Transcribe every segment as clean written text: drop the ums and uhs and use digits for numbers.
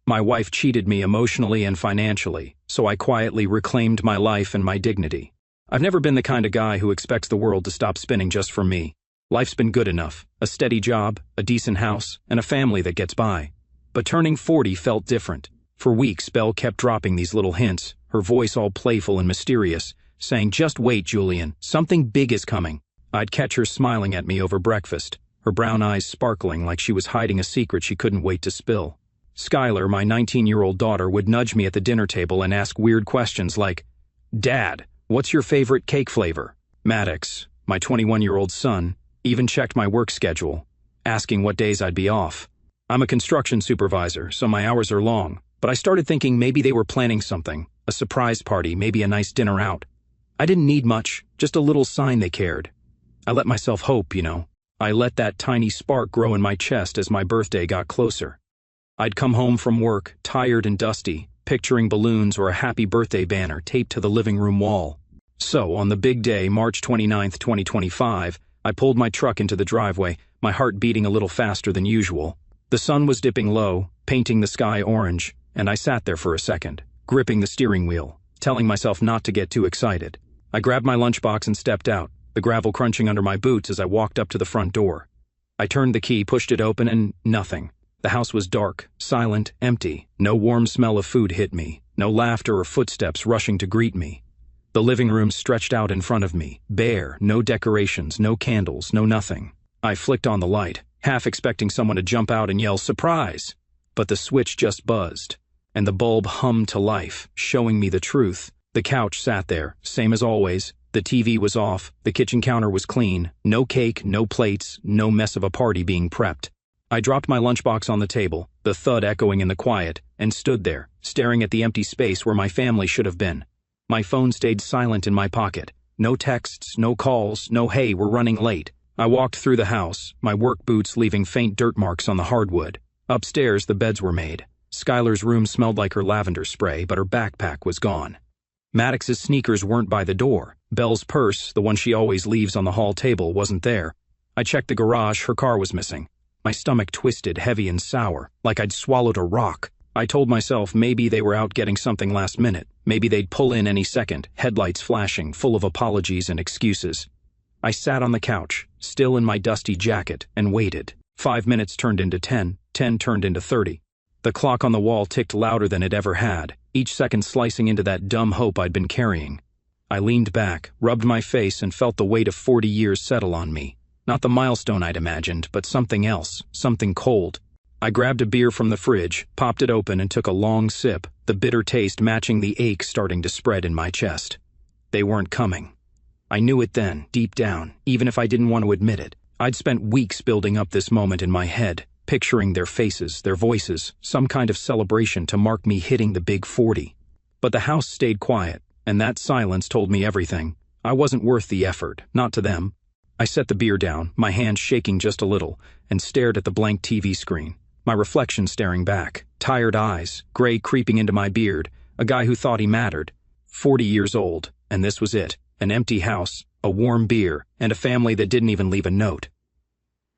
My wife cheated me emotionally and financially, so I quietly reclaimed my life and my dignity. I've never been the kind of guy who expects the world to stop spinning just for me. Life's been good enough, a steady job, a decent house, and a family that gets by. But turning 40 felt different. For weeks, Belle kept dropping these little hints, her voice all playful and mysterious, saying, "Just wait, Julian, something big is coming." I'd catch her smiling at me over breakfast, her brown eyes sparkling like she was hiding a secret she couldn't wait to spill. Skylar, my 19-year-old daughter, would nudge me at the dinner table and ask weird questions like, "Dad, what's your favorite cake flavor?" Maddox, my 21-year-old son, even checked my work schedule, asking what days I'd be off. I'm a construction supervisor, so my hours are long, but I started thinking maybe they were planning something, a surprise party, maybe a nice dinner out. I didn't need much, just a little sign they cared. I let myself hope, you know. I let that tiny spark grow in my chest as my birthday got closer. I'd come home from work, tired and dusty, picturing balloons or a happy birthday banner taped to the living room wall. So, on the big day, March 29th, 2025, I pulled my truck into the driveway, my heart beating a little faster than usual. The sun was dipping low, painting the sky orange, and I sat there for a second, gripping the steering wheel, telling myself not to get too excited. I grabbed my lunchbox and stepped out, the gravel crunching under my boots as I walked up to the front door. I turned the key, pushed it open, and nothing. The house was dark, silent, empty. No warm smell of food hit me, no laughter or footsteps rushing to greet me. The living room stretched out in front of me, bare, no decorations, no candles, no nothing. I flicked on the light, half expecting someone to jump out and yell, "Surprise!" But the switch just buzzed, and the bulb hummed to life, showing me the truth. The couch sat there, same as always. The TV was off, the kitchen counter was clean, no cake, no plates, no mess of a party being prepped. I dropped my lunchbox on the table, the thud echoing in the quiet, and stood there, staring at the empty space where my family should have been. My phone stayed silent in my pocket. No texts, no calls, no "hey, we're running late." I walked through the house, my work boots leaving faint dirt marks on the hardwood. Upstairs, the beds were made. Skylar's room smelled like her lavender spray, but her backpack was gone. Maddox's sneakers weren't by the door. Belle's purse, the one she always leaves on the hall table, wasn't there. I checked the garage, her car was missing. My stomach twisted, heavy and sour, like I'd swallowed a rock. I told myself maybe they were out getting something last minute. Maybe they'd pull in any second, headlights flashing, full of apologies and excuses. I sat on the couch, still in my dusty jacket, and waited. 5 minutes turned into 10, 10 turned into 30. The clock on the wall ticked louder than it ever had, each second slicing into that dumb hope I'd been carrying. I leaned back, rubbed my face, and felt the weight of 40 years settle on me. Not the milestone I'd imagined, but something else, something cold. I grabbed a beer from the fridge, popped it open, and took a long sip, the bitter taste matching the ache starting to spread in my chest. They weren't coming. I knew it then, deep down, even if I didn't want to admit it. I'd spent weeks building up this moment in my head, picturing their faces, their voices, some kind of celebration to mark me hitting the big 40. But the house stayed quiet, and that silence told me everything. I wasn't worth the effort, not to them. I set the beer down, my hand shaking just a little, and stared at the blank TV screen. My reflection staring back, tired eyes, gray creeping into my beard, a guy who thought he mattered. 40 years old, and this was it. An empty house, a warm beer, and a family that didn't even leave a note.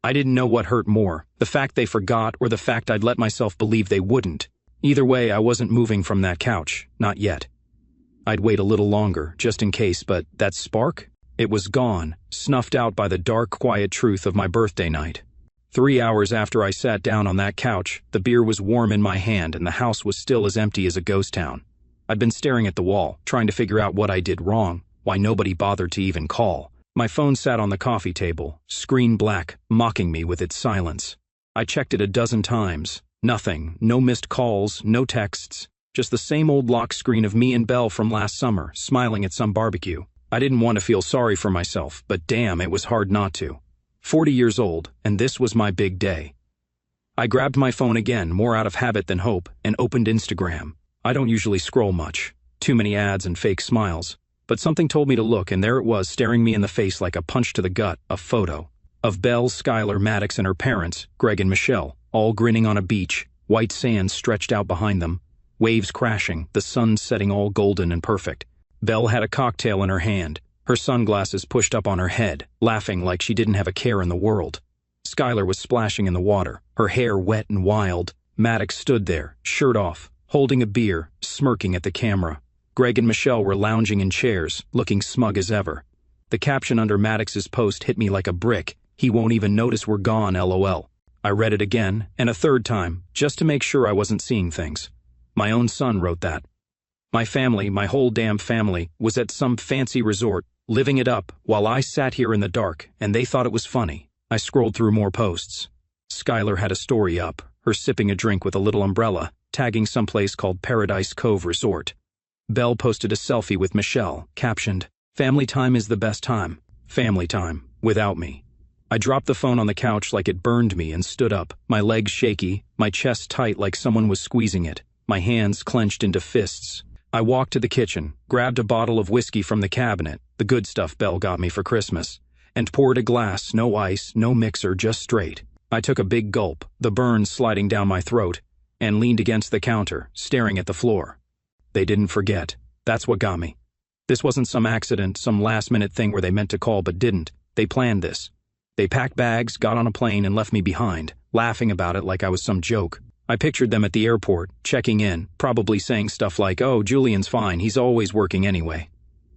I didn't know what hurt more, the fact they forgot or the fact I'd let myself believe they wouldn't. Either way, I wasn't moving from that couch, not yet. I'd wait a little longer, just in case, but that spark? It was gone, snuffed out by the dark, quiet truth of my birthday night. 3 hours after I sat down on that couch, the beer was warm in my hand and the house was still as empty as a ghost town. I'd been staring at the wall, trying to figure out what I did wrong, why nobody bothered to even call. My phone sat on the coffee table, screen black, mocking me with its silence. I checked it a dozen times. Nothing, no missed calls, no texts, just the same old lock screen of me and Belle from last summer, smiling at some barbecue. I didn't want to feel sorry for myself, but damn, it was hard not to. 40 years old, and this was my big day. I grabbed my phone again, more out of habit than hope, and opened Instagram. I don't usually scroll much. Too many ads and fake smiles. But something told me to look, and there it was, staring me in the face like a punch to the gut, a photo. Of Belle, Skylar, Maddox, and her parents, Greg and Michelle, all grinning on a beach, white sand stretched out behind them, waves crashing, the sun setting all golden and perfect. Belle had a cocktail in her hand, her sunglasses pushed up on her head, laughing like she didn't have a care in the world. Skylar was splashing in the water, her hair wet and wild. Maddox stood there, shirt off, holding a beer, smirking at the camera. Greg and Michelle were lounging in chairs, looking smug as ever. The caption under Maddox's post hit me like a brick. "He won't even notice we're gone, LOL." I read it again, and a third time, just to make sure I wasn't seeing things. My own son wrote that. My family, my whole damn family, was at some fancy resort, living it up, while I sat here in the dark, and they thought it was funny. I scrolled through more posts. Skylar had a story up, her sipping a drink with a little umbrella, tagging someplace called Paradise Cove Resort. Belle posted a selfie with Michelle, captioned, "Family time is the best time. Family time, without me." I dropped the phone on the couch like it burned me and stood up, my legs shaky, my chest tight like someone was squeezing it, my hands clenched into fists. I walked to the kitchen, grabbed a bottle of whiskey from the cabinet, the good stuff Belle got me for Christmas, and poured a glass, no ice, no mixer, just straight. I took a big gulp, the burns sliding down my throat, and leaned against the counter, staring at the floor. They didn't forget. That's what got me. This wasn't some accident, some last-minute thing where they meant to call but didn't. They planned this. They packed bags, got on a plane, and left me behind, laughing about it like I was some joke. I pictured them at the airport, checking in, probably saying stuff like, "Oh, Julian's fine, he's always working anyway."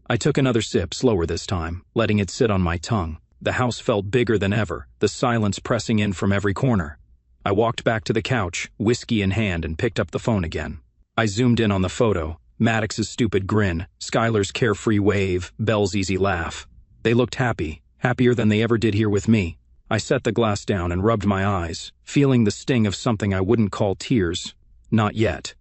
I took another sip, slower this time, letting it sit on my tongue. The house felt bigger than ever, the silence pressing in from every corner. I walked back to the couch, whiskey in hand, and picked up the phone again. I zoomed in on the photo, Maddox's stupid grin, Skylar's carefree wave, Belle's easy laugh. They looked happy, happier than they ever did here with me. I set the glass down and rubbed my eyes, feeling the sting of something I wouldn't call tears. Not yet.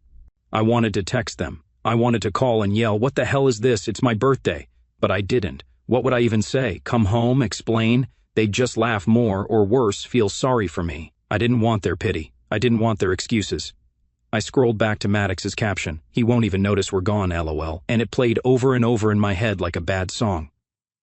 I wanted to text them. I wanted to call and yell, "What the hell is this? It's my birthday." But I didn't. What would I even say? Come home? Explain? They'd just laugh more, or worse, feel sorry for me. I didn't want their pity. I didn't want their excuses. I scrolled back to Maddox's caption, "He won't even notice we're gone, LOL," and it played over and over in my head like a bad song.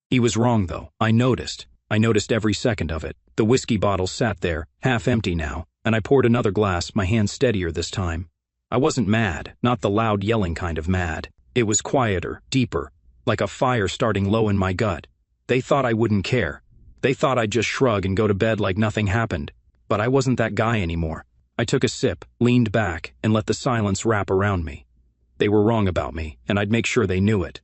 He was wrong, though. I noticed. I noticed every second of it. The whiskey bottle sat there, half empty now, and I poured another glass, my hand steadier this time. I wasn't mad, not the loud yelling kind of mad. It was quieter, deeper, like a fire starting low in my gut. They thought I wouldn't care. They thought I'd just shrug and go to bed like nothing happened. But I wasn't that guy anymore. I took a sip, leaned back, and let the silence wrap around me. They were wrong about me, and I'd make sure they knew it.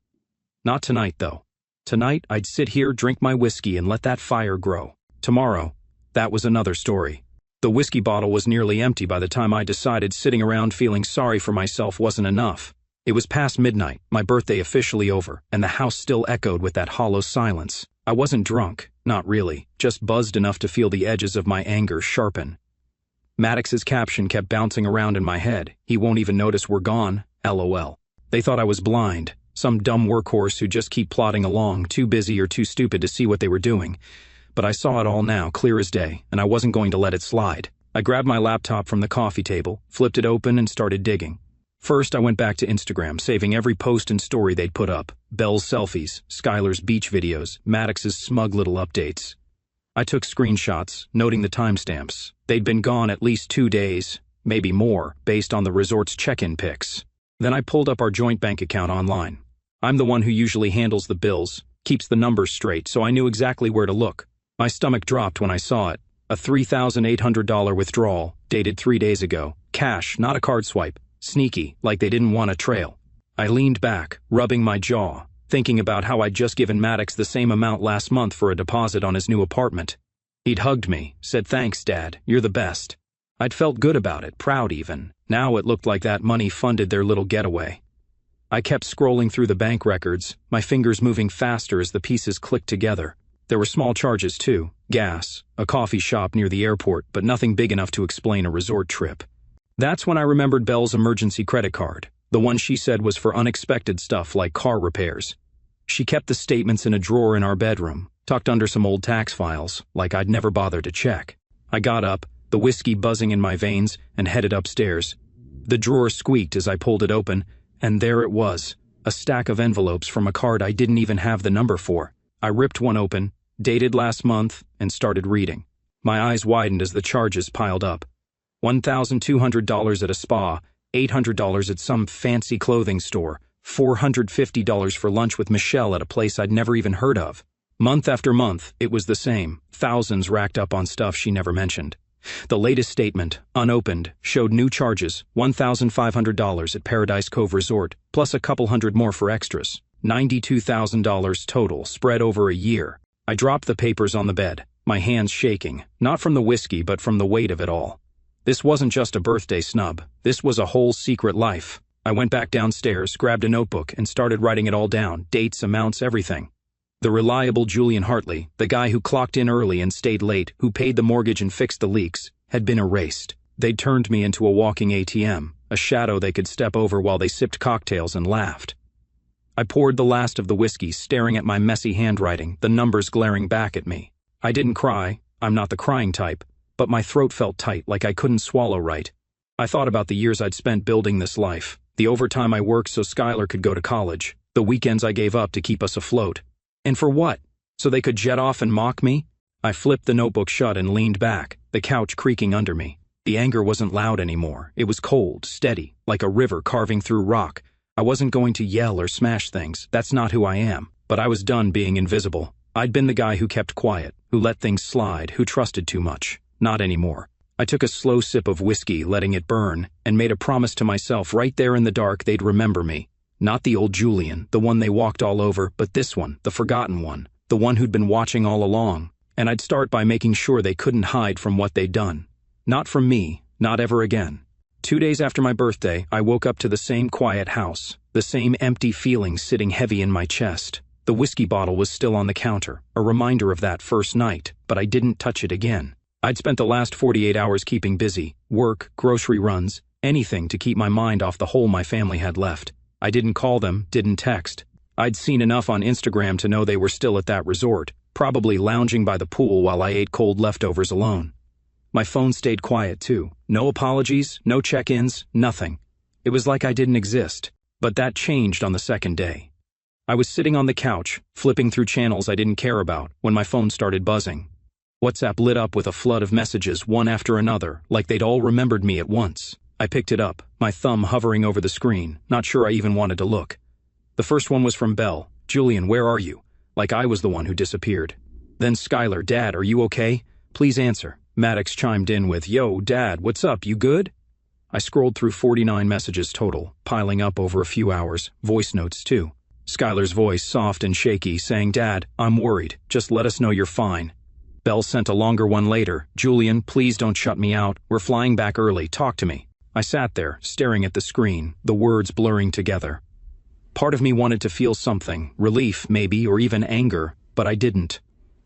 Not tonight, though. Tonight, I'd sit here, drink my whiskey, and let that fire grow. Tomorrow, that was another story. The whiskey bottle was nearly empty by the time I decided sitting around feeling sorry for myself wasn't enough. It was past midnight, my birthday officially over, and the house still echoed with that hollow silence. I wasn't drunk, not really, just buzzed enough to feel the edges of my anger sharpen. Maddox's caption kept bouncing around in my head. "He won't even notice we're gone, LOL." They thought I was blind, some dumb workhorse who just keep plodding along, too busy or too stupid to see what they were doing. But I saw it all now, clear as day, and I wasn't going to let it slide. I grabbed my laptop from the coffee table, flipped it open, and started digging. First, I went back to Instagram, saving every post and story they'd put up. Belle's selfies, Skylar's beach videos, Maddox's smug little updates. I took screenshots, noting the timestamps. They'd been gone at least 2 days, maybe more, based on the resort's check-in pics. Then I pulled up our joint bank account online. I'm the one who usually handles the bills, keeps the numbers straight, so I knew exactly where to look. My stomach dropped when I saw it. A $3,800 withdrawal, dated 3 days ago. Cash, not a card swipe. Sneaky, like they didn't want a trail. I leaned back, rubbing my jaw, thinking about how I'd just given Maddox the same amount last month for a deposit on his new apartment. He'd hugged me, said, "Thanks, Dad, you're the best." I'd felt good about it, proud even. Now it looked like that money funded their little getaway. I kept scrolling through the bank records, my fingers moving faster as the pieces clicked together. There were small charges too, gas, a coffee shop near the airport, but nothing big enough to explain a resort trip. That's when I remembered Belle's emergency credit card, the one she said was for unexpected stuff like car repairs. She kept the statements in a drawer in our bedroom, tucked under some old tax files, like I'd never bothered to check. I got up, the whiskey buzzing in my veins, and headed upstairs. The drawer squeaked as I pulled it open, and there it was, a stack of envelopes from a card I didn't even have the number for. I ripped one open, dated last month, and started reading. My eyes widened as the charges piled up. $1,200 at a spa, $800 at some fancy clothing store, $450 for lunch with Michelle at a place I'd never even heard of. Month after month, it was the same, thousands racked up on stuff she never mentioned. The latest statement, unopened, showed new charges, $1,500 at Paradise Cove Resort, plus a couple hundred more for extras. $92,000 total, spread over a year. I dropped the papers on the bed, my hands shaking, not from the whiskey but from the weight of it all. This wasn't just a birthday snub, this was a whole secret life. I went back downstairs, grabbed a notebook, and started writing it all down, dates, amounts, everything. The reliable Julian Hartley, the guy who clocked in early and stayed late, who paid the mortgage and fixed the leaks, had been erased. They'd turned me into a walking ATM, a shadow they could step over while they sipped cocktails and laughed. I poured the last of the whiskey, staring at my messy handwriting, the numbers glaring back at me. I didn't cry, I'm not the crying type, but my throat felt tight, like I couldn't swallow right. I thought about the years I'd spent building this life, the overtime I worked so Skylar could go to college, the weekends I gave up to keep us afloat. And for what? So they could jet off and mock me? I flipped the notebook shut and leaned back, the couch creaking under me. The anger wasn't loud anymore, it was cold, steady, like a river carving through rock. I wasn't going to yell or smash things, that's not who I am, but I was done being invisible. I'd been the guy who kept quiet, who let things slide, who trusted too much. Not anymore. I took a slow sip of whiskey, letting it burn, and made a promise to myself right there in the dark they'd remember me. Not the old Julian, the one they walked all over, but this one, the forgotten one, the one who'd been watching all along. And I'd start by making sure they couldn't hide from what they'd done. Not from me, not ever again. 2 days after my birthday, I woke up to the same quiet house, the same empty feeling sitting heavy in my chest. The whiskey bottle was still on the counter, a reminder of that first night, but I didn't touch it again. I'd spent the last 48 hours keeping busy, work, grocery runs, anything to keep my mind off the hole my family had left. I didn't call them, didn't text. I'd seen enough on Instagram to know they were still at that resort, probably lounging by the pool while I ate cold leftovers alone. My phone stayed quiet too. No apologies, no check-ins, nothing. It was like I didn't exist. But that changed on the second day. I was sitting on the couch, flipping through channels I didn't care about, when my phone started buzzing. WhatsApp lit up with a flood of messages, one after another, like they'd all remembered me at once. I picked it up, my thumb hovering over the screen, not sure I even wanted to look. The first one was from Belle. "Julian, where are you?" Like I was the one who disappeared. Then Skylar, "Dad, are you okay? Please answer." Maddox chimed in with, "Yo, Dad, what's up, you good?" I scrolled through 49 messages total, piling up over a few hours, voice notes too. Skylar's voice, soft and shaky, saying, "Dad, I'm worried, just let us know you're fine." Belle sent a longer one later, "Julian, please don't shut me out, we're flying back early, talk to me." I sat there, staring at the screen, the words blurring together. Part of me wanted to feel something, relief maybe, or even anger, but I didn't.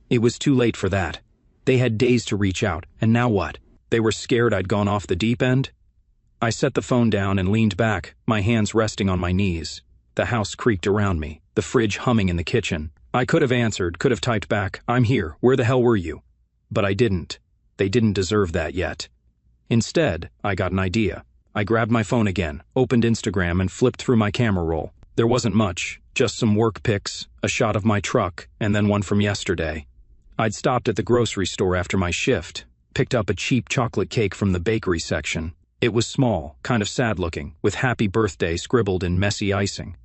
It was too late for that. They had days to reach out, and now what? They were scared I'd gone off the deep end? I set the phone down and leaned back, my hands resting on my knees. The house creaked around me, the fridge humming in the kitchen. I could have answered, could have typed back, "I'm here, where the hell were you?" But I didn't. They didn't deserve that yet. Instead, I got an idea. I grabbed my phone again, opened Instagram, and flipped through my camera roll. There wasn't much, just some work pics, a shot of my truck, and then one from yesterday. I'd stopped at the grocery store after my shift, picked up a cheap chocolate cake from the bakery section. It was small, kind of sad-looking, with "Happy Birthday" scribbled in messy icing.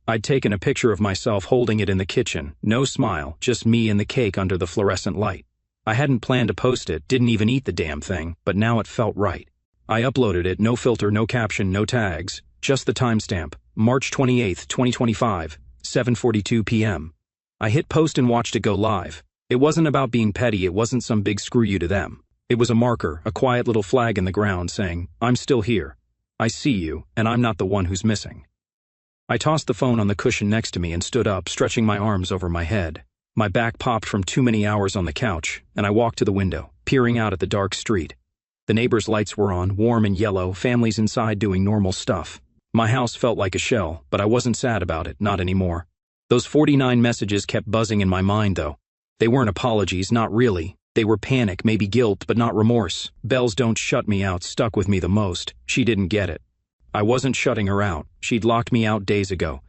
I'd taken a picture of myself holding it in the kitchen, no smile, just me and the cake under the fluorescent light. I hadn't planned to post it, didn't even eat the damn thing, but now it felt right. I uploaded it, no filter, no caption, no tags, just the timestamp, March 28, 2025, 7:42 p.m. I hit post and watched it go live. It wasn't about being petty, it wasn't some big screw you to them. It was a marker, a quiet little flag in the ground saying, "I'm still here. I see you, and I'm not the one who's missing." I tossed the phone on the cushion next to me and stood up, stretching my arms over my head. My back popped from too many hours on the couch, and I walked to the window, peering out at the dark street. The neighbors' lights were on, warm and yellow, families inside doing normal stuff. My house felt like a shell, but I wasn't sad about it, not anymore. Those 49 messages kept buzzing in my mind, though. They weren't apologies, not really. They were panic, maybe guilt, but not remorse. Belle's "don't shut me out" stuck with me the most. She didn't get it. I wasn't shutting her out. She'd locked me out days ago.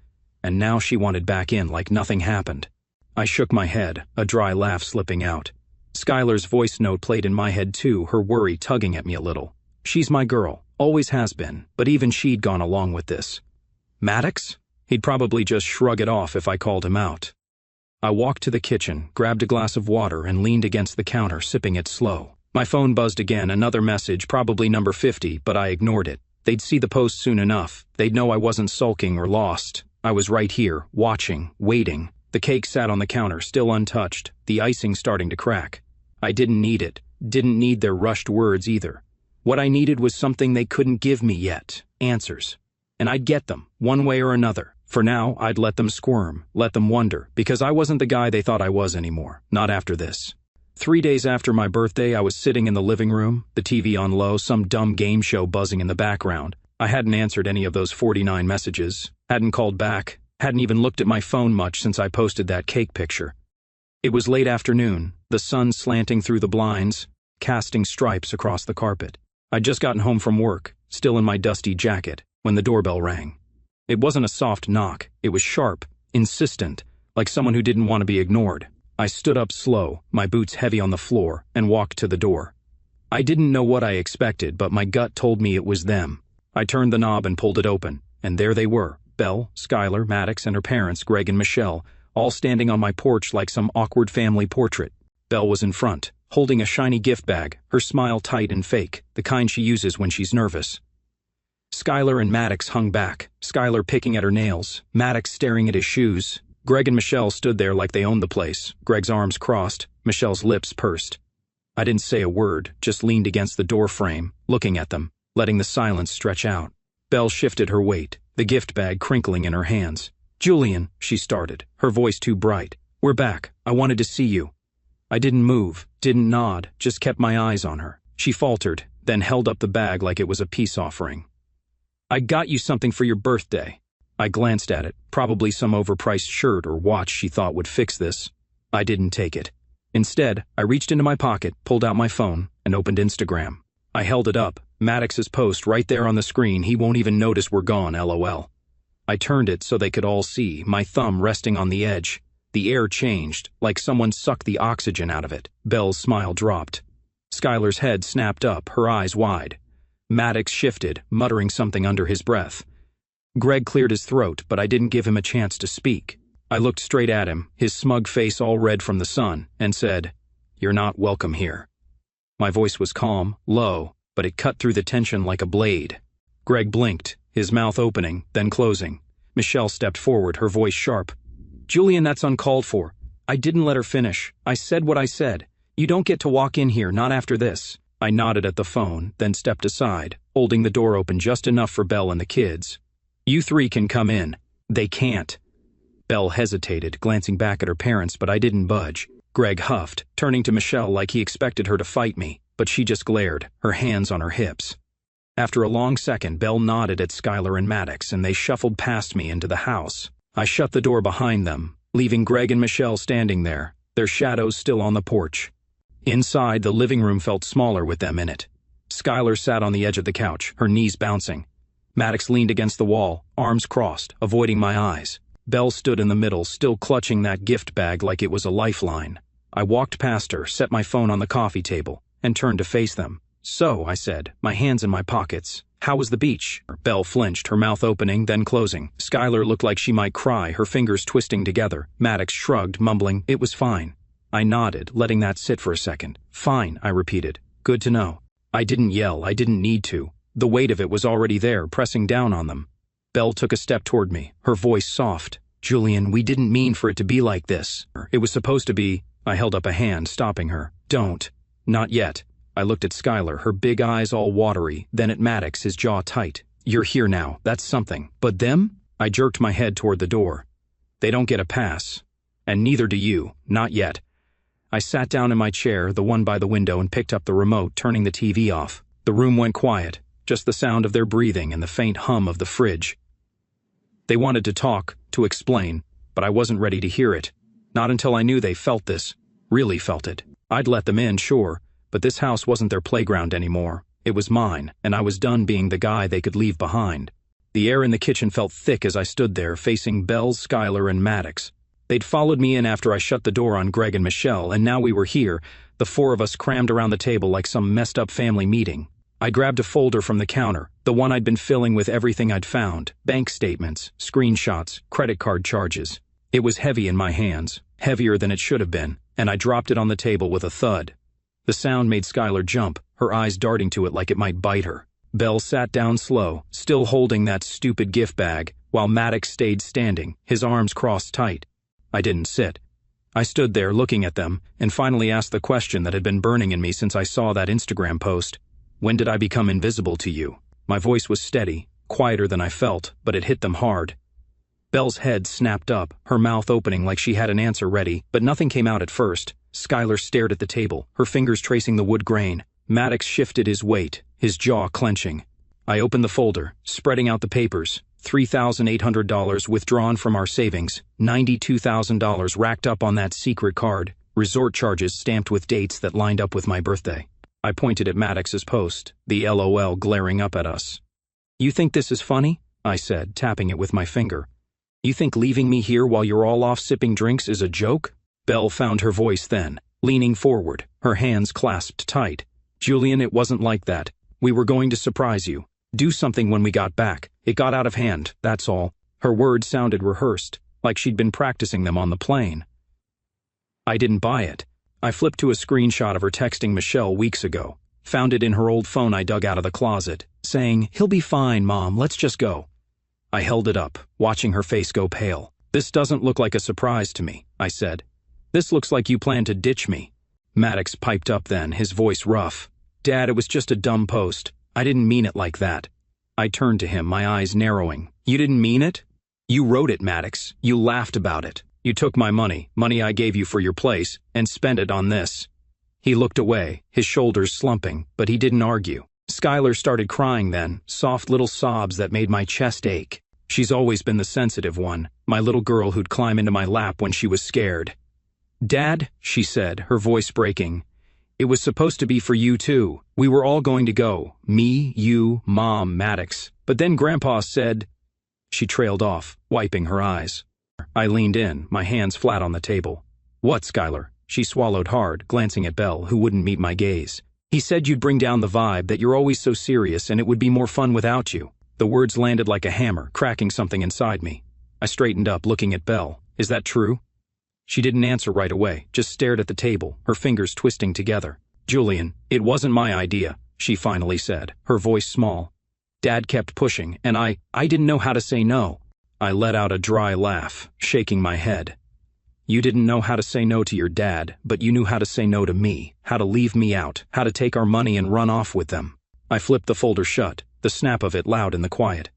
And now she wanted back in like nothing happened. I shook my head, a dry laugh slipping out. Skylar's voice note played in my head too, her worry tugging at me a little. She's my girl, always has been, but even she'd gone along with this. Maddox? He'd probably just shrug it off if I called him out. I walked to the kitchen, grabbed a glass of water, and leaned against the counter, sipping it slow. My phone buzzed again, another message, probably number 50, but I ignored it. They'd see the post soon enough. They'd know I wasn't sulking or lost. I was right here, watching, waiting. The cake sat on the counter, still untouched, the icing starting to crack. I didn't need it. Didn't need their rushed words either. What I needed was something they couldn't give me yet. Answers. And I'd get them, one way or another. For now, I'd let them squirm, let them wonder, because I wasn't the guy they thought I was anymore. Not after this. 3 days after my birthday, I was sitting in the living room, the TV on low, some dumb game show buzzing in the background. I hadn't answered any of those 49 messages, hadn't called back, hadn't even looked at my phone much since I posted that cake picture. It was late afternoon, the sun slanting through the blinds, casting stripes across the carpet. I'd just gotten home from work, still in my dusty jacket, when the doorbell rang. It wasn't a soft knock, it was sharp, insistent, like someone who didn't want to be ignored. I stood up slow, my boots heavy on the floor, and walked to the door. I didn't know what I expected, but my gut told me it was them. I turned the knob and pulled it open, and there they were, Belle, Skylar, Maddox, and her parents, Greg and Michelle, all standing on my porch like some awkward family portrait. Belle was in front, holding a shiny gift bag, her smile tight and fake, the kind she uses when she's nervous. Skylar and Maddox hung back, Skylar picking at her nails, Maddox staring at his shoes. Greg and Michelle stood there like they owned the place, Greg's arms crossed, Michelle's lips pursed. I didn't say a word, just leaned against the door frame, looking at them, letting the silence stretch out. Belle shifted her weight, the gift bag crinkling in her hands. "Julian," she started, her voice too bright. "We're back. I wanted to see you." I didn't move, didn't nod, just kept my eyes on her. She faltered, then held up the bag like it was a peace offering. "I got you something for your birthday." I glanced at it, probably some overpriced shirt or watch she thought would fix this. I didn't take it. Instead, I reached into my pocket, pulled out my phone, and opened Instagram. I held it up, Maddox's post right there on the screen. He won't even notice we're gone, LOL. I turned it so they could all see, my thumb resting on the edge. The air changed, like someone sucked the oxygen out of it. Belle's smile dropped. Skylar's head snapped up, her eyes wide. Maddox shifted, muttering something under his breath. Greg cleared his throat, but I didn't give him a chance to speak. I looked straight at him, his smug face all red from the sun, and said, "You're not welcome here." My voice was calm, low, but it cut through the tension like a blade. Greg blinked, his mouth opening, then closing. Michelle stepped forward, her voice sharp. "Julian, that's uncalled for. I didn't let her finish. I said what I said. You don't get to walk in here, not after this." I nodded at the phone, then stepped aside, holding the door open just enough for Belle and the kids. "You three can come in." "They can't." Belle hesitated, glancing back at her parents, but I didn't budge. Greg huffed, turning to Michelle like he expected her to fight me, but she just glared, her hands on her hips. After a long second, Belle nodded at Skylar and Maddox, and they shuffled past me into the house. I shut the door behind them, leaving Greg and Michelle standing there, their shadows still on the porch. Inside, the living room felt smaller with them in it. Skylar sat on the edge of the couch, her knees bouncing. Maddox leaned against the wall, arms crossed, avoiding my eyes. Belle stood in the middle, still clutching that gift bag like it was a lifeline. I walked past her, set my phone on the coffee table, and turned to face them. "So," I said, my hands in my pockets, "how was the beach?" Belle flinched, her mouth opening, then closing. Skylar looked like she might cry, her fingers twisting together. Maddox shrugged, mumbling, "It was fine." I nodded, letting that sit for a second. "Fine," I repeated. "Good to know." I didn't yell, I didn't need to. The weight of it was already there, pressing down on them. Belle took a step toward me, her voice soft. "Julian, we didn't mean for it to be like this. It was supposed to be—" I held up a hand, stopping her. "Don't. Not yet." I looked at Skylar, her big eyes all watery, then at Maddox, his jaw tight. "You're here now, that's something. But them?" I jerked my head toward the door. "They don't get a pass. And neither do you. Not yet." I sat down in my chair, the one by the window, and picked up the remote, turning the TV off. The room went quiet, just the sound of their breathing and the faint hum of the fridge. They wanted to talk, to explain, but I wasn't ready to hear it. Not until I knew they felt this, really felt it. I'd let them in, sure, but this house wasn't their playground anymore. It was mine, and I was done being the guy they could leave behind. The air in the kitchen felt thick as I stood there, facing Belle, Skylar, and Maddox. They'd followed me in after I shut the door on Greg and Michelle, and now we were here, the four of us crammed around the table like some messed-up family meeting. I grabbed a folder from the counter, the one I'd been filling with everything I'd found, bank statements, screenshots, credit card charges. It was heavy in my hands, heavier than it should have been, and I dropped it on the table with a thud. The The sound made Skylar jump, her eyes darting to it like it might bite her. Belle sat down slow, still holding that stupid gift bag, while Maddox stayed standing, his arms crossed tight. I didn't sit. I stood there looking at them, and finally asked the question that had been burning in me since I saw that Instagram post. When did I become invisible to you? My voice was steady, quieter than I felt, but it hit them hard. Belle's head snapped up, her mouth opening like she had an answer ready, but nothing came out at first. Skylar stared at the table, her fingers tracing the wood grain. Maddox shifted his weight, his jaw clenching. I opened the folder, spreading out the papers. $3,800 withdrawn from our savings, $92,000 racked up on that secret card, resort charges stamped with dates that lined up with my birthday. I pointed at Maddox's post, the LOL glaring up at us. "You think this is funny?" I said, tapping it with my finger. "You think leaving me here while you're all off sipping drinks is a joke?" Belle found her voice then, leaning forward, her hands clasped tight. "Julian, it wasn't like that. We were going to surprise you. Do something when we got back. It got out of hand, that's all." Her words sounded rehearsed, like she'd been practicing them on the plane. I didn't buy it. I flipped to a screenshot of her texting Michelle weeks ago, found it in her old phone I dug out of the closet, saying, "He'll be fine, Mom, let's just go." I held it up, watching her face go pale. "This doesn't look like a surprise to me," I said. "This looks like you plan to ditch me." Maddox piped up then, his voice rough. "Dad, it was just a dumb post. I didn't mean it like that." I turned to him, my eyes narrowing. "You didn't mean it? You wrote it, Maddox. You laughed about it. You took my money I gave you for your place, and spent it on this." He looked away, his shoulders slumping, but he didn't argue. Skylar started crying then, soft little sobs that made my chest ache. She's always been the sensitive one, my little girl who'd climb into my lap when she was scared. "Dad," she said, her voice breaking, "it was supposed to be for you too. We were all going to go. Me, you, Mom, Maddox. But then Grandpa said—" She trailed off, wiping her eyes. I leaned in, my hands flat on the table. "What, Skylar?" She swallowed hard, glancing at Belle, who wouldn't meet my gaze. "He said you'd bring down the vibe, that you're always so serious and it would be more fun without you." The words landed like a hammer, cracking something inside me. I straightened up, looking at Belle. "Is that true?" She didn't answer right away, just stared at the table, her fingers twisting together. "Julian, it wasn't my idea," she finally said, her voice small. "Dad kept pushing, and I didn't know how to say no." I let out a dry laugh, shaking my head. "You didn't know how to say no to your dad, but you knew how to say no to me, how to leave me out, how to take our money and run off with them." I flipped the folder shut, the snap of it loud in the quiet.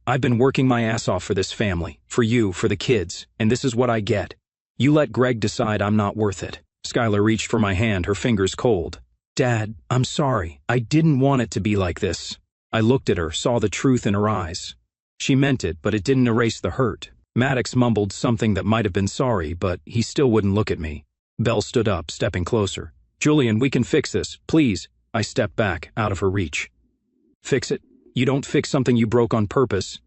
"I've been working my ass off for this family, for you, for the kids, and this is what I get. You let Greg decide I'm not worth it." Skylar reached for my hand, her fingers cold. "Dad, I'm sorry. I didn't want it to be like this." I looked at her, saw the truth in her eyes. She meant it, but it didn't erase the hurt. Maddox mumbled something that might have been sorry, but he still wouldn't look at me. Belle stood up, stepping closer. "Julian, we can fix this, please." I stepped back, out of her reach. "Fix it? You don't fix something you broke on purpose."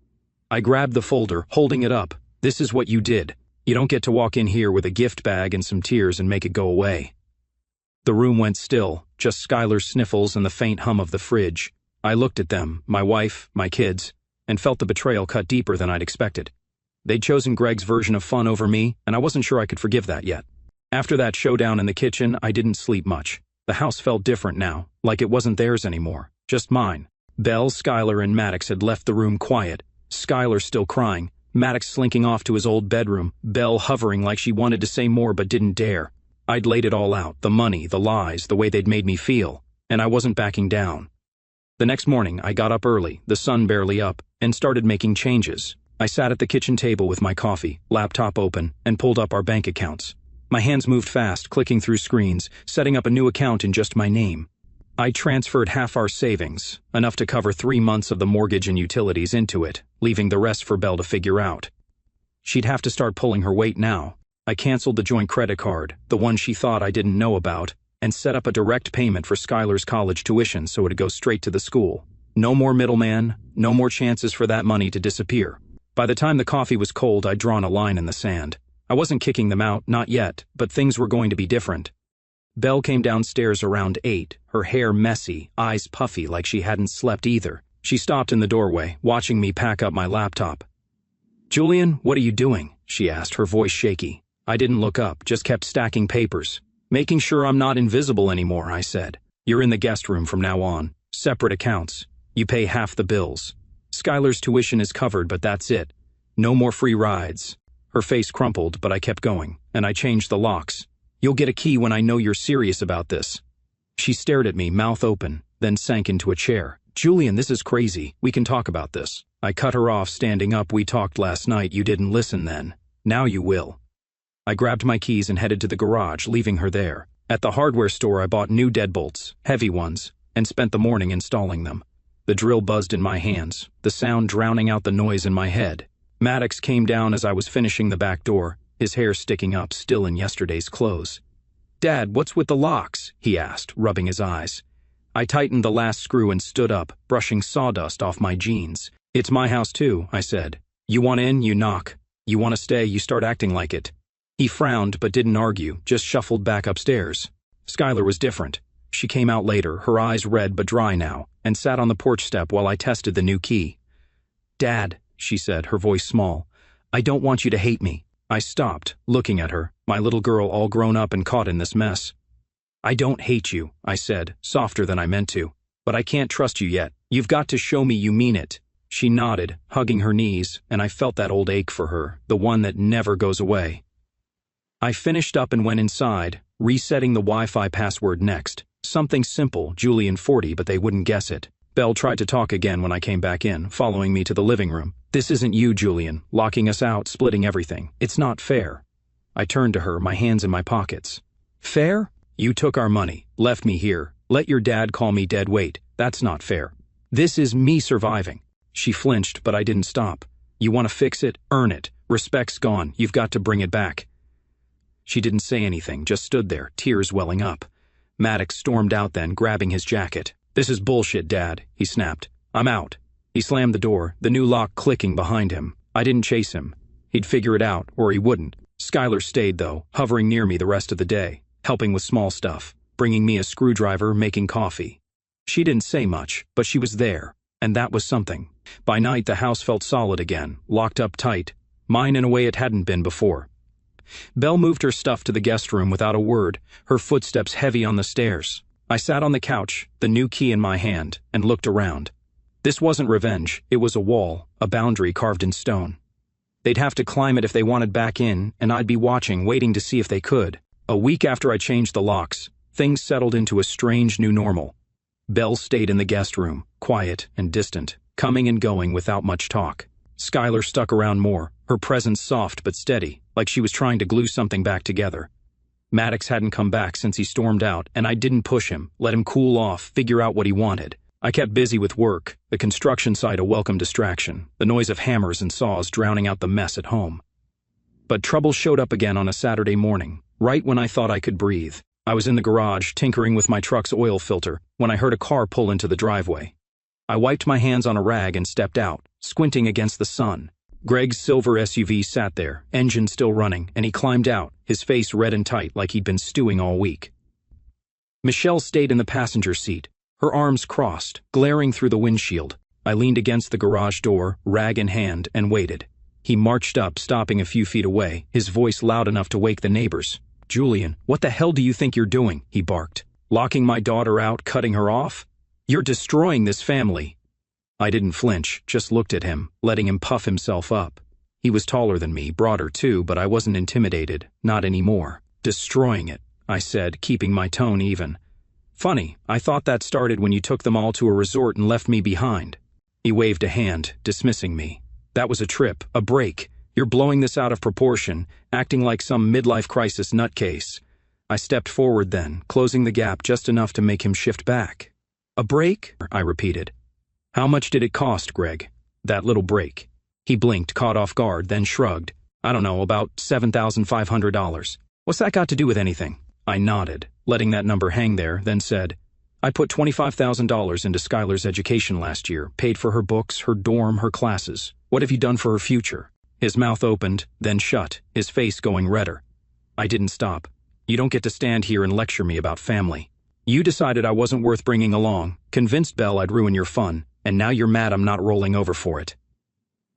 I grabbed the folder, holding it up. "This is what you did. You don't get to walk in here with a gift bag and some tears and make it go away." The room went still, just Skylar's sniffles and the faint hum of the fridge. I looked at them, my wife, my kids, and felt the betrayal cut deeper than I'd expected. They'd chosen Greg's version of fun over me, and I wasn't sure I could forgive that yet. After that showdown in the kitchen, I didn't sleep much. The house felt different now, like it wasn't theirs anymore, just mine. Belle, Skylar, and Maddox had left the room quiet, Skylar still crying, Maddox slinking off to his old bedroom, Belle hovering like she wanted to say more but didn't dare. I'd laid it all out, the money, the lies, the way they'd made me feel, and I wasn't backing down. The next morning, I got up early, the sun barely up, and started making changes. I sat at the kitchen table with my coffee, laptop open, and pulled up our bank accounts. My hands moved fast, clicking through screens, setting up a new account in just my name. I transferred half our savings, enough to cover 3 months of the mortgage and utilities into it, leaving the rest for Belle to figure out. She'd have to start pulling her weight now. I canceled the joint credit card, the one she thought I didn't know about, and set up a direct payment for Skylar's college tuition so it'd go straight to the school. No more middleman, no more chances for that money to disappear. By the time the coffee was cold, I'd drawn a line in the sand. I wasn't kicking them out, not yet, but things were going to be different. Belle came downstairs around 8, her hair messy, eyes puffy like she hadn't slept either. She stopped in the doorway, watching me pack up my laptop. "Julian, what are you doing?" she asked, her voice shaky. I didn't look up, just kept stacking papers. Making sure I'm not invisible anymore, I said. You're in the guest room from now on. Separate accounts. You pay half the bills. Skylar's tuition is covered, but that's it. No more free rides. Her face crumpled, but I kept going, and I changed the locks. You'll get a key when I know you're serious about this. She stared at me, mouth open, then sank into a chair. Julian, this is crazy. We can talk about this. I cut her off, standing up. We talked last night. You didn't listen then. Now you will. I grabbed my keys and headed to the garage, leaving her there. At the hardware store, I bought new deadbolts, heavy ones, and spent the morning installing them. The drill buzzed in my hands, the sound drowning out the noise in my head. Maddox came down as I was finishing the back door, his hair sticking up, still in yesterday's clothes. Dad, what's with the locks? He asked, rubbing his eyes. I tightened the last screw and stood up, brushing sawdust off my jeans. It's my house too, I said. You want in, you knock. You want to stay, you start acting like it. He frowned but didn't argue, just shuffled back upstairs. Skylar was different. She came out later, her eyes red but dry now, and sat on the porch step while I tested the new key. Dad, she said, her voice small, I don't want you to hate me. I stopped, looking at her, my little girl all grown up and caught in this mess. I don't hate you, I said, softer than I meant to. But I can't trust you yet. You've got to show me you mean it. She nodded, hugging her knees, and I felt that old ache for her, the one that never goes away. I finished up and went inside, resetting the Wi-Fi password next. Something simple, Julian 40, but they wouldn't guess it. Belle tried to talk again when I came back in, following me to the living room. This isn't you, Julian, locking us out, splitting everything. It's not fair. I turned to her, my hands in my pockets. Fair? You took our money, left me here, let your dad call me dead weight. That's not fair. This is me surviving. She flinched, but I didn't stop. You want to fix it? Earn it. Respect's gone. You've got to bring it back. She didn't say anything, just stood there, tears welling up. Maddox stormed out then, grabbing his jacket. This is bullshit, Dad, he snapped. I'm out. He slammed the door, the new lock clicking behind him. I didn't chase him. He'd figure it out, or he wouldn't. Skylar stayed, though, hovering near me the rest of the day, helping with small stuff, bringing me a screwdriver, making coffee. She didn't say much, but she was there, and that was something. By night, the house felt solid again, locked up tight, mine in a way it hadn't been before. Belle moved her stuff to the guest room without a word, her footsteps heavy on the stairs. I sat on the couch, the new key in my hand, and looked around. This wasn't revenge, it was a wall, a boundary carved in stone. They'd have to climb it if they wanted back in, and I'd be watching, waiting to see if they could. A week after I changed the locks, things settled into a strange new normal. Belle stayed in the guest room, quiet and distant, coming and going without much talk. Skylar stuck around more, her presence soft but steady, like she was trying to glue something back together. Maddox hadn't come back since he stormed out, and I didn't push him, let him cool off, figure out what he wanted. I kept busy with work, the construction site a welcome distraction, the noise of hammers and saws drowning out the mess at home. But trouble showed up again on a Saturday morning, right when I thought I could breathe. I was in the garage, tinkering with my truck's oil filter, when I heard a car pull into the driveway. I wiped my hands on a rag and stepped out, squinting against the sun. Greg's silver SUV sat there, engine still running, and he climbed out, his face red and tight like he'd been stewing all week. Michelle stayed in the passenger seat, her arms crossed, glaring through the windshield. I leaned against the garage door, rag in hand, and waited. He marched up, stopping a few feet away, his voice loud enough to wake the neighbors. Julian, what the hell do you think you're doing? He barked. Locking my daughter out, cutting her off? You're destroying this family. I didn't flinch, just looked at him, letting him puff himself up. He was taller than me, broader too, but I wasn't intimidated, not anymore. Destroying it, I said, keeping my tone even. Funny, I thought that started when you took them all to a resort and left me behind. He waved a hand, dismissing me. That was a trip, a break. You're blowing this out of proportion, acting like some midlife crisis nutcase. I stepped forward then, closing the gap just enough to make him shift back. A break? I repeated. How much did it cost, Greg? That little break. He blinked, caught off guard, then shrugged. I don't know, about $7,500. What's that got to do with anything? I nodded, letting that number hang there, then said, I put $25,000 into Skylar's education last year, paid for her books, her dorm, her classes. What have you done for her future? His mouth opened, then shut, his face going redder. I didn't stop. You don't get to stand here and lecture me about family. You decided I wasn't worth bringing along, convinced Belle I'd ruin your fun, and now you're mad I'm not rolling over for it.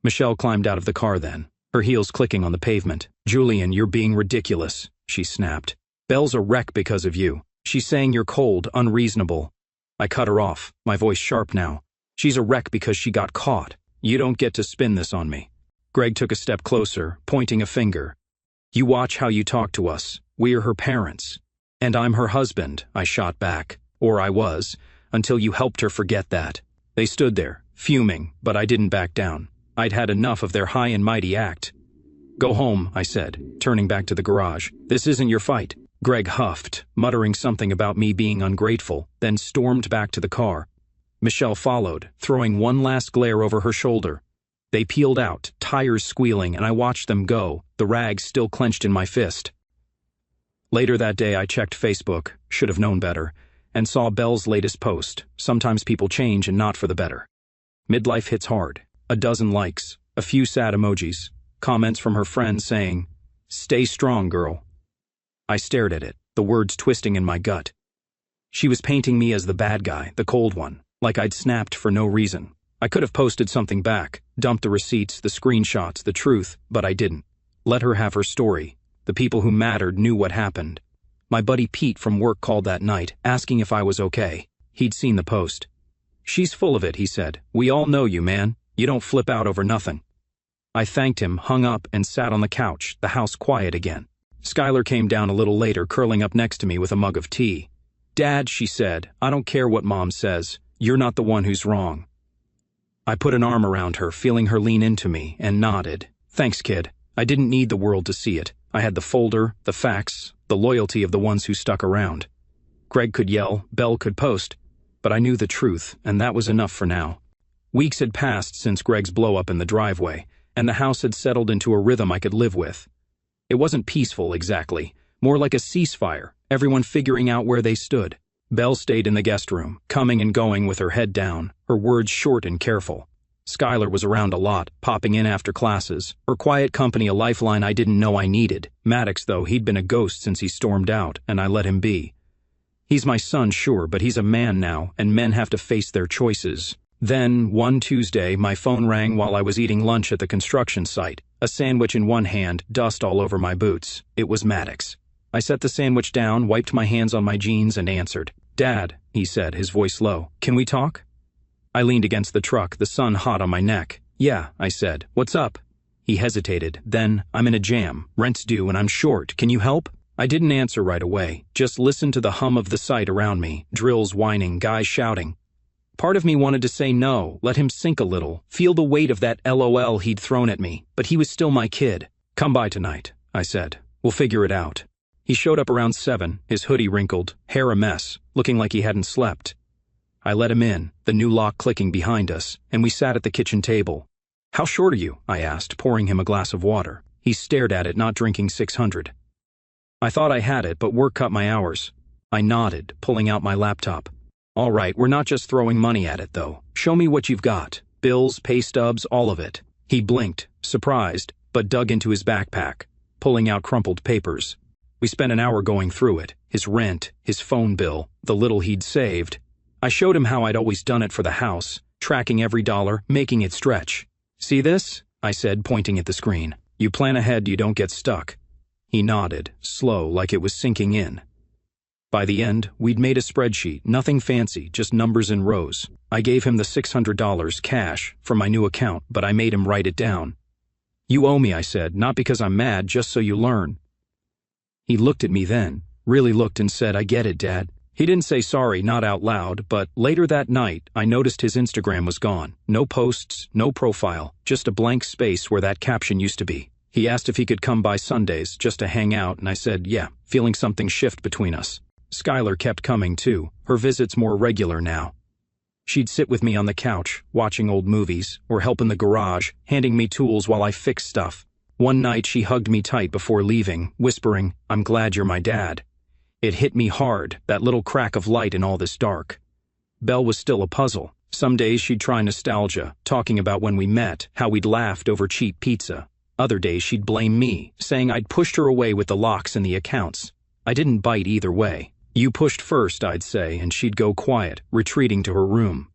Michelle climbed out of the car then, her heels clicking on the pavement. Julian, you're being ridiculous, she snapped. Belle's a wreck because of you. She's saying you're cold, unreasonable. I cut her off, my voice sharp now. She's a wreck because she got caught. You don't get to spin this on me. Greg took a step closer, pointing a finger. You watch how you talk to us. We're her parents. And I'm her husband, I shot back. Or I was, until you helped her forget that. They stood there, fuming, but I didn't back down. I'd had enough of their high and mighty act. Go home, I said, turning back to the garage. This isn't your fight. Greg huffed, muttering something about me being ungrateful, then stormed back to the car. Michelle followed, throwing one last glare over her shoulder. They peeled out, tires squealing, and I watched them go, the rag still clenched in my fist. Later that day I checked Facebook, should have known better, and saw Belle's latest post. Sometimes people change and not for the better. Midlife hits hard. A dozen likes, a few sad emojis, comments from her friends saying, "Stay strong, girl." I stared at it, the words twisting in my gut. She was painting me as the bad guy, the cold one, like I'd snapped for no reason. I could have posted something back, dumped the receipts, the screenshots, the truth, but I didn't. Let her have her story. The people who mattered knew what happened. My buddy Pete from work called that night, asking if I was okay. He'd seen the post. "She's full of it," he said. "We all know you, man. You don't flip out over nothing." I thanked him, hung up, and sat on the couch, the house quiet again. Skylar came down a little later, curling up next to me with a mug of tea. "Dad," she said, "I don't care what Mom says. You're not the one who's wrong." I put an arm around her, feeling her lean into me, and nodded. "Thanks, kid. I didn't need the world to see it. I had the folder, the facts, the loyalty of the ones who stuck around. Greg could yell, Belle could post, but I knew the truth, and that was enough for now." Weeks had passed since Greg's blow-up in the driveway, and the house had settled into a rhythm I could live with. It wasn't peaceful, exactly. More like a ceasefire, everyone figuring out where they stood. Belle stayed in the guest room, coming and going with her head down, her words short and careful. Skylar was around a lot, popping in after classes, her quiet company a lifeline I didn't know I needed. Maddox, though, he'd been a ghost since he stormed out, and I let him be. He's my son, sure, but he's a man now, and men have to face their choices. Then, one Tuesday, my phone rang while I was eating lunch at the construction site, a sandwich in one hand, dust all over my boots. It was Maddox. I set the sandwich down, wiped my hands on my jeans, and answered. "Dad," he said, his voice low, "can we talk?" I leaned against the truck, the sun hot on my neck. "Yeah," I said. "What's up?" He hesitated. Then, "I'm in a jam. Rent's due and I'm short. Can you help?" I didn't answer right away, just listened to the hum of the site around me, drills whining, guys shouting. Part of me wanted to say no, let him sink a little, feel the weight of that LOL he'd thrown at me, but he was still my kid. "Come by tonight," I said. "We'll figure it out." He showed up around 7, his hoodie wrinkled, hair a mess, looking like he hadn't slept. I let him in, the new lock clicking behind us, and we sat at the kitchen table. "How short are you?" I asked, pouring him a glass of water. He stared at it, not drinking 600. I thought I had it, but work cut my hours. I nodded, pulling out my laptop. "All right, we're not just throwing money at it, though. Show me what you've got. Bills, pay stubs, all of it." He blinked, surprised, but dug into his backpack, pulling out crumpled papers. We spent an hour going through it, his rent, his phone bill, the little he'd saved. I showed him how I'd always done it for the house, tracking every dollar, making it stretch. "See this?" I said, pointing at the screen. "You plan ahead, you don't get stuck." He nodded, slow, like it was sinking in. By the end, we'd made a spreadsheet, nothing fancy, just numbers in rows. I gave him the $600 cash from my new account, but I made him write it down. "You owe me," I said, "not because I'm mad, just so you learn." He looked at me then, really looked and said, "I get it, Dad." He didn't say sorry, not out loud, but later that night, I noticed his Instagram was gone. No posts, no profile, just a blank space where that caption used to be. He asked if he could come by Sundays just to hang out, and I said, yeah, feeling something shift between us. Skylar kept coming, too, her visits more regular now. She'd sit with me on the couch, watching old movies, or help in the garage, handing me tools while I fixed stuff. One night she hugged me tight before leaving, whispering, "I'm glad you're my dad." It hit me hard, that little crack of light in all this dark. Belle was still a puzzle. Some days she'd try nostalgia, talking about when we met, how we'd laughed over cheap pizza. Other days she'd blame me, saying I'd pushed her away with the locks and the accounts. I didn't bite either way. "You pushed first," I'd say, and she'd go quiet, retreating to her room.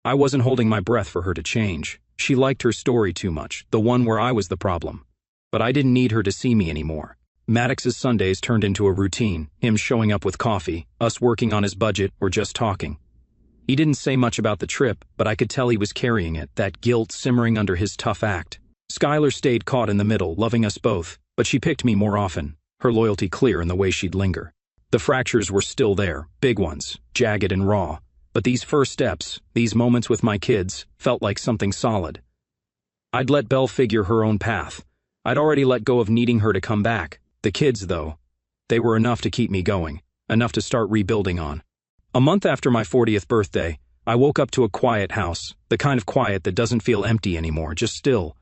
I wasn't holding my breath for her to change. She liked her story too much, the one where I was the problem. But I didn't need her to see me anymore. Maddox's Sundays turned into a routine, him showing up with coffee, us working on his budget, or just talking. He didn't say much about the trip, but I could tell he was carrying it, that guilt simmering under his tough act. Skylar stayed caught in the middle, loving us both, but she picked me more often, her loyalty clear in the way she'd linger. The fractures were still there, big ones, jagged and raw, but these first steps, these moments with my kids, felt like something solid. I'd let Belle figure her own path. I'd already let go of needing her to come back. The kids, though, they were enough to keep me going, enough to start rebuilding on. A month after my 40th birthday, I woke up to a quiet house, the kind of quiet that doesn't feel empty anymore, just still,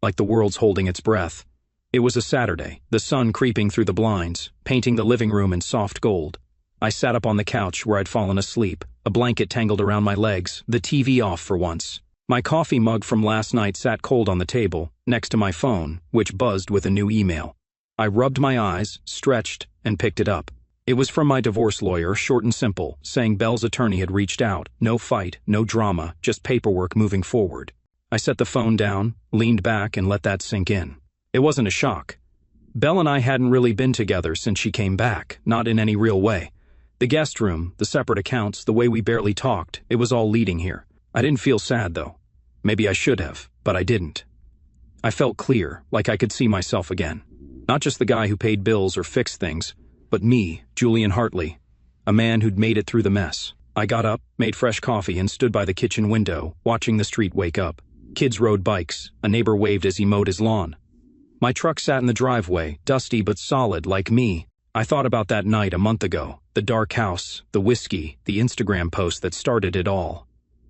like the world's holding its breath. It was a Saturday, the sun creeping through the blinds, painting the living room in soft gold. I sat up on the couch where I'd fallen asleep, a blanket tangled around my legs, the TV off for once. My coffee mug from last night sat cold on the table, next to my phone, which buzzed with a new email. I rubbed my eyes, stretched, and picked it up. It was from my divorce lawyer, short and simple, saying Belle's attorney had reached out. No fight, no drama, just paperwork moving forward. I set the phone down, leaned back, and let that sink in. It wasn't a shock. Belle and I hadn't really been together since she came back, not in any real way. The guest room, the separate accounts, the way we barely talked, it was all leading here. I didn't feel sad, though. Maybe I should have, but I didn't. I felt clear, like I could see myself again. Not just the guy who paid bills or fixed things, but me, Julian Hartley, a man who'd made it through the mess. I got up, made fresh coffee, and stood by the kitchen window, watching the street wake up. Kids rode bikes, a neighbor waved as he mowed his lawn. My truck sat in the driveway, dusty but solid, like me. I thought about that night a month ago, the dark house, the whiskey, the Instagram post that started it all.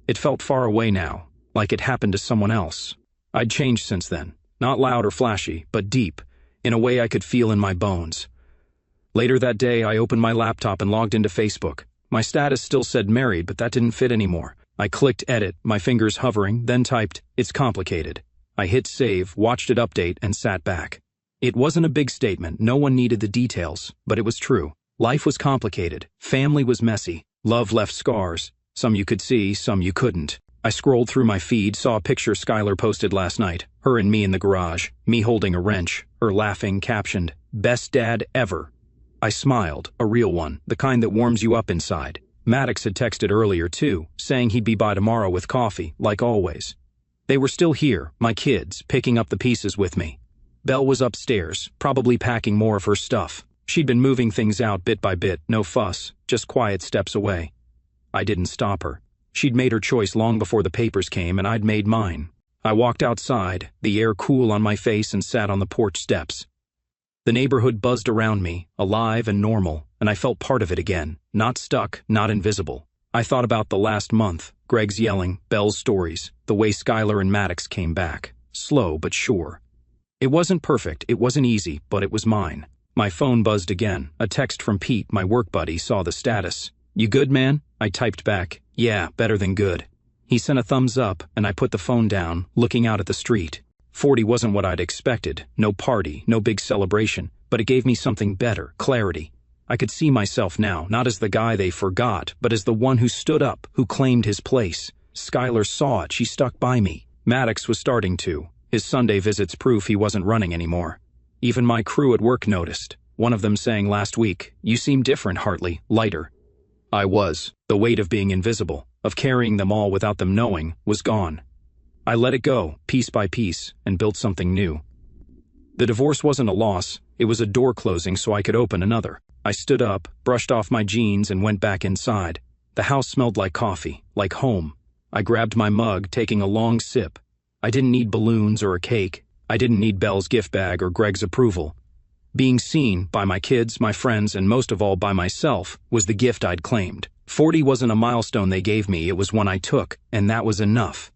It felt far away now, like it happened to someone else. I'd changed since then, not loud or flashy, but deep, in a way I could feel in my bones. Later that day, I opened my laptop and logged into Facebook. My status still said married, but that didn't fit anymore. I clicked edit, my fingers hovering, then typed, "It's complicated." I hit save, watched it update, and sat back. It wasn't a big statement, no one needed the details, but it was true. Life was complicated, family was messy, love left scars. Some you could see, some you couldn't. I scrolled through my feed, saw a picture Skylar posted last night, her and me in the garage, me holding a wrench, her laughing, captioned, "Best dad ever." I smiled, a real one, the kind that warms you up inside. Maddox had texted earlier too, saying he'd be by tomorrow with coffee, like always. They were still here, my kids, picking up the pieces with me. Belle was upstairs, probably packing more of her stuff. She'd been moving things out bit by bit, no fuss, just quiet steps away. I didn't stop her. She'd made her choice long before the papers came, and I'd made mine. I walked outside, the air cool on my face, and sat on the porch steps. The neighborhood buzzed around me, alive and normal, and I felt part of it again, not stuck, not invisible. I thought about the last month, Greg's yelling, Belle's stories, the way Skylar and Maddox came back, slow but sure. It wasn't perfect, it wasn't easy, but it was mine. My phone buzzed again. A text from Pete, my work buddy, saw the status. "You good, man?" I typed back, "Yeah, better than good." He sent a thumbs up, and I put the phone down, looking out at the street. 40 wasn't what I'd expected. No party, no big celebration, but it gave me something better, clarity. I could see myself now, not as the guy they forgot, but as the one who stood up, who claimed his place. Skylar saw it, she stuck by me. Maddox was starting to. His Sunday visits proof he wasn't running anymore. Even my crew at work noticed, one of them saying last week, "You seem different, Hartley, lighter." I was. The weight of being invisible, of carrying them all without them knowing, was gone. I let it go, piece by piece, and built something new. The divorce wasn't a loss, it was a door closing so I could open another. I stood up, brushed off my jeans, and went back inside. The house smelled like coffee, like home. I grabbed my mug, taking a long sip. I didn't need balloons or a cake. I didn't need Belle's gift bag or Greg's approval. Being seen by my kids, my friends, and most of all by myself was the gift I'd claimed. 40 wasn't a milestone they gave me, it was one I took, and that was enough.